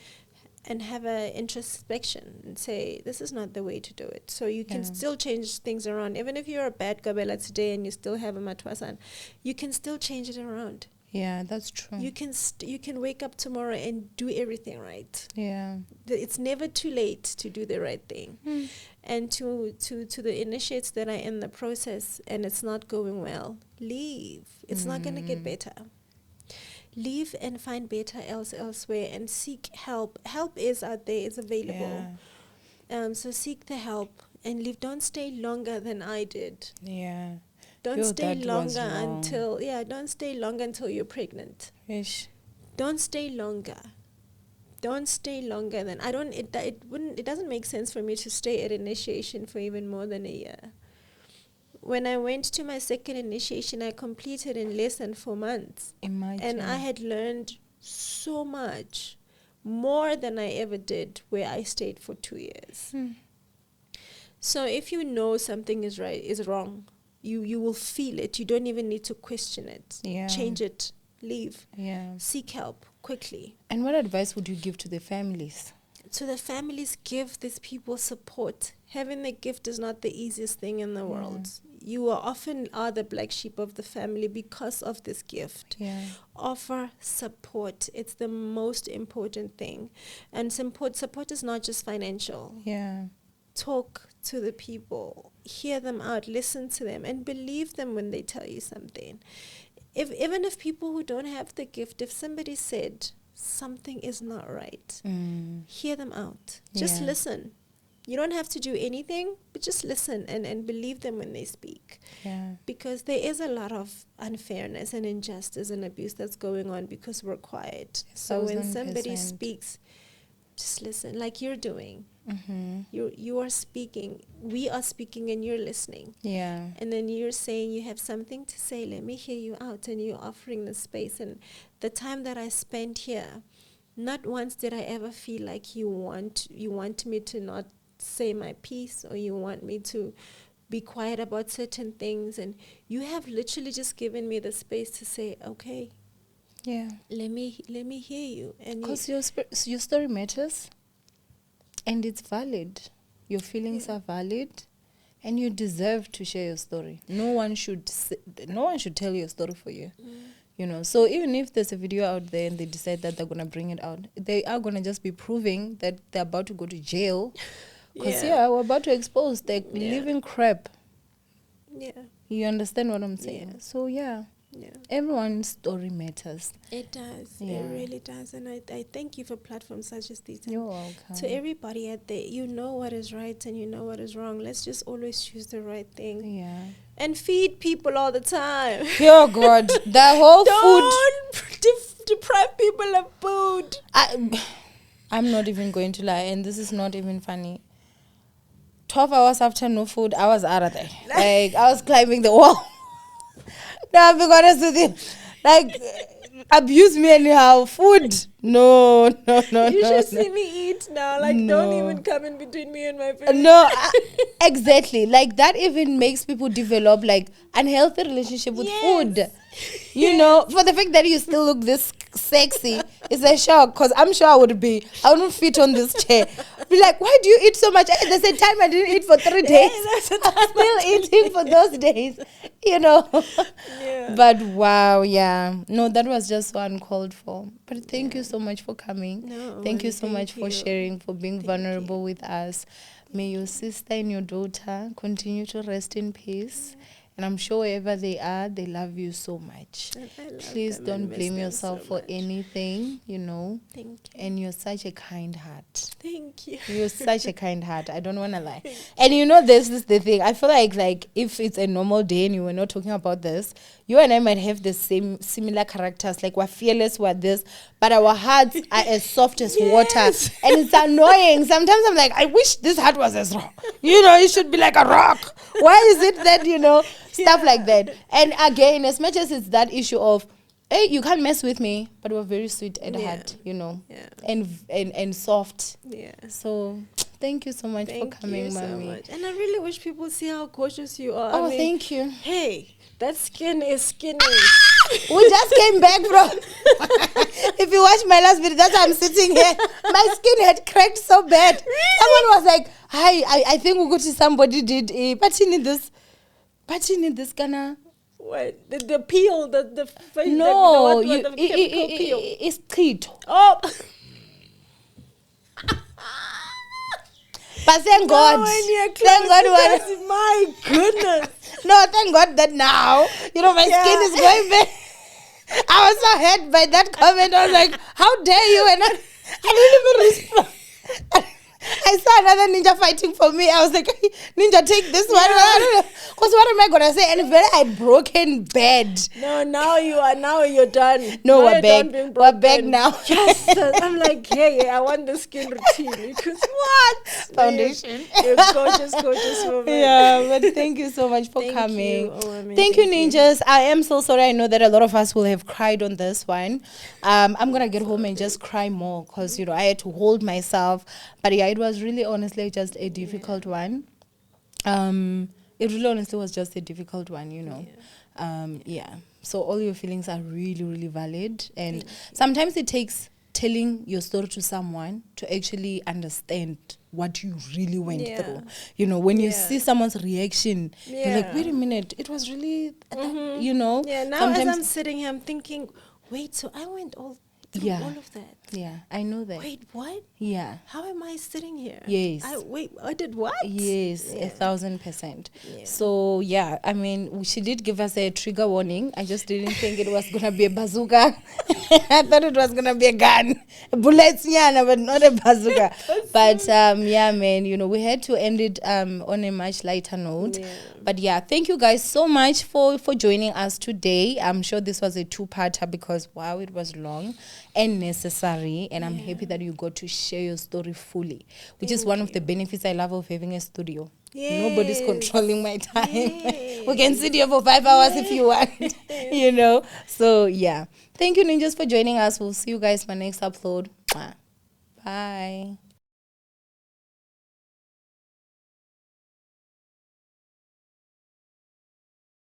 have an introspection and say, this is not the way to do it. So you can still change things around. Even if you're a bad Gobela today and you still have a Matwasan, you can still change it around. Yeah, that's true. You can wake up tomorrow and do everything right. Yeah. It's never too late to do the right thing. And to the initiates that are in the process and it's not going well, leave. It's not going to get better. Leave and find better elsewhere and seek help. Help is out there, it's available. So seek the help and leave. Don't stay longer than I did. Yeah. Don't stay longer until don't stay longer until you're pregnant. Ish. Don't stay longer. Don't stay longer than it doesn't make sense for me to stay at initiation for even more than a year. When I went to my second initiation, I completed in less than 4 months. Imagine. And I had learned so much more than I ever did where I stayed for 2 years. So if you know something is wrong, you will feel it. You don't even need to question it. Yeah. Change it. Leave. Yeah. Seek help quickly. And what advice would you give to the families? To the families, give these people support. Having the gift is not the easiest thing in the world. You often are the black sheep of the family because of this gift. Yeah. Offer support. It's the most important thing. And support is not just financial. Yeah. Talk to the people. Hear them out. Listen to them. And believe them when they tell you something. Even if people who don't have the gift, if somebody said something is not right, hear them out. Just listen. You don't have to do anything, but just listen and believe them when they speak. Yeah. Because there is a lot of unfairness and injustice and abuse that's going on because we're quiet. So when somebody speaks, just listen, like you're doing. You are speaking. We are speaking and you're listening. Yeah. And then you're saying you have something to say. Let me hear you out. And you're offering the space. And the time that I spent here, not once did I ever feel like you want me to not say my piece, or you want me to be quiet about certain things. And you have literally just given me the space to say, okay, yeah, let me hear you. And because your story matters, and it's valid. Your feelings are valid, and you deserve to share your story. No one should tell your story for you. You know, so even if there's a video out there and they decide that they're gonna bring it out, they are gonna just be proving that they're about to go to jail. Because we're about to expose the living crap. Yeah. You understand what I'm saying? Yeah. So everyone's story matters. It does. Yeah. It really does. And I thank you for platforms such as these. You're welcome. To everybody out there, you know what is right and you know what is wrong. Let's just always choose the right thing. Yeah. And feed people all the time. Oh God, the whole food. Don't deprive people of food. I'm not even going to lie, and this is not even funny. 12 hours after no food, I was out of there. Like, I was climbing the wall. Now, I'll be honest with you. Like, abuse me anyhow. Food. No. You should see me eat now. Like, don't even come in between me and my family. No, exactly. Like, that even makes people develop, like, unhealthy relationship with food. You know, for the fact that you still look this sexy, it's a shock. Because I'm sure I wouldn't fit on this chair. Be like, why do you eat so much? There's a time I didn't eat for 3 days. I'm still eating for those days. You know. Yeah. But wow, no, that was just so uncalled for. But thank you so much for coming. No, thank you so much for sharing, for being vulnerable with us. May your sister and your daughter continue to rest in peace. And I'm sure wherever they are, they love you so much. Please don't blame yourself for anything, you know. Thank you. And you're such a kind heart. Thank you. You're such a kind heart. I don't want to lie. And you know, this is the thing. I feel like if it's a normal day and you were not talking about this, you and I might have the similar characters. Like, we're fearless, we're this. But our hearts are as soft as water. And it's annoying. Sometimes I'm like, I wish this heart was as raw. You know, it should be like a rock. Why is it that, you know, stuff like that? And again, as much as it's that issue of, hey, you can't mess with me, but we're very sweet at heart, you know, and soft. Yeah. So thank you so much for coming, Mommy. And I really wish people see how gorgeous you are. Oh, thank you. Hey, that skin is skinny. We just came back from. If you watch my last video, that's why I'm sitting here. My skin had cracked so bad. Really? Someone was like, "Hi, I think we go to somebody did a patching in this kana." What? The peel, the face. No, the peel. It's teeth. Oh. But thank God. Thank God. My goodness. No, thank God that now, you know, my skin is going back. I was so hurt by that comment. I was like, how dare you? And I didn't even respond. I I saw another ninja fighting for me. I was like, ninja, take this one. I don't know. Because what am I going to say? And very I broken bed. No, now you're done. No, now we're back. We're back now. Yes. I'm like, yeah, I want the skin routine. Because what? Foundation. You're gorgeous woman. Yeah, but thank you so much for coming. Thank you, ninjas. I am so sorry. I know that a lot of us will have cried on this one. I'm going to get home and just cry more because, I had to hold myself. But yeah, it was really honestly just a difficult one. It really honestly was just a difficult one, Yeah. So all your feelings are really, really valid. And sometimes it takes telling your story to someone to actually understand what you really went through. When you see someone's reaction, you're like, wait a minute, it was really, Yeah, now as I'm sitting here, I'm thinking, wait, so I went all through all of that. Yeah, I know that. Wait, what? Yeah. How am I sitting here? Yes. I did what? Yes, 1,000%. Yeah. So, yeah, I mean, she did give us a trigger warning. I just didn't think it was going to be a bazooka. I thought it was going to be a gun. Bullets, but not a bazooka. But, yeah, man, we had to end it on a much lighter note. Yeah. But, yeah, thank you guys so much for joining us today. I'm sure this was a two-parter because, wow, it was long and necessary. And I'm happy that you got to share your story fully, which is one of the benefits I love of having a studio. Nobody's controlling my time. We can sit here for 5 hours if you want, So, yeah. Thank you, ninjas, for joining us. We'll see you guys my next upload. Bye.